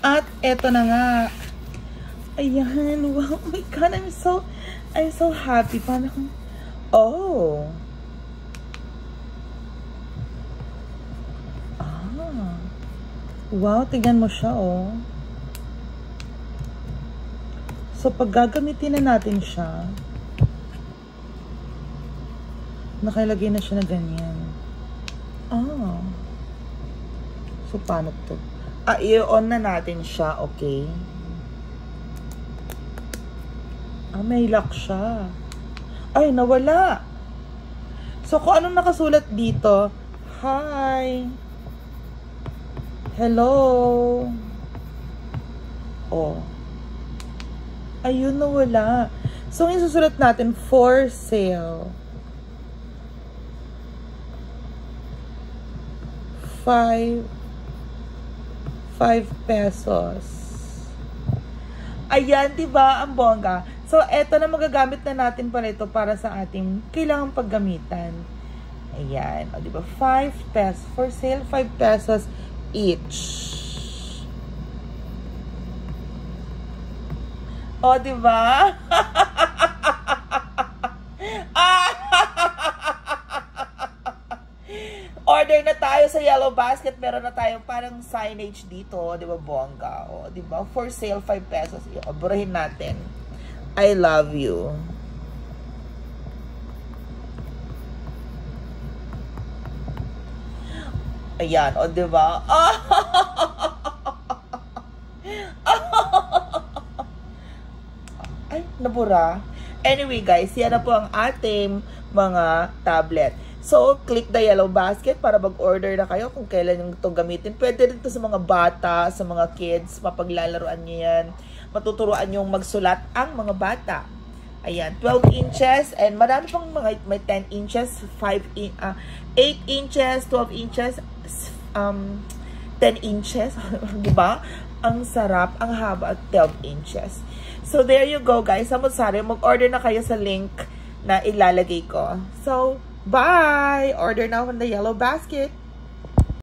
At eto na nga. Ayan, wow, oh my God, I'm so happy. Parang, oh. Ah. Wow, tignan mo siya, oh. So, pag gagamitin na natin siya, nakalagay na siya na ganyan. Ah. So, paano to? I-on na natin siya, okay? May lock siya. Ay, nawala. So, kung anong nakasulat dito, hi. Hello. Oh. Ayun, nawala. So, yung susulat natin, for sale. 5 pesos. Ayan, diba? Ang bongga. So, eto na magagamit na natin pala ito para sa ating kailangang paggamitan. Ayan. O, diba? 5 pesos. For sale, 5 pesos each. O, diba? Order na tayo sa Yellow Basket. Meron na tayong parang signage dito. Di ba, bongga? O, di ba? For sale, 5 pesos. Burahin natin. I love you. Ayan. O, di ba? Ay, nabura. Anyway, guys, yan na po ang ating mga tablet. So, click the Yellow Basket para mag-order na kayo kung kailan yung itong gamitin. Pwede rin ito sa mga bata, sa mga kids, mapaglalaroan nyo yan. Matuturuan yung magsulat ang mga bata. Ayan, 12 inches, and marami pang mga, may 10 inches, 8 inches, 12 inches, 10 inches, diba? Ang sarap, ang haba at 12 inches. So, there you go, guys. Samot-sari, mag-order na kayo sa link na ilalagay ko. So, bye! Order now from the Yellow Basket.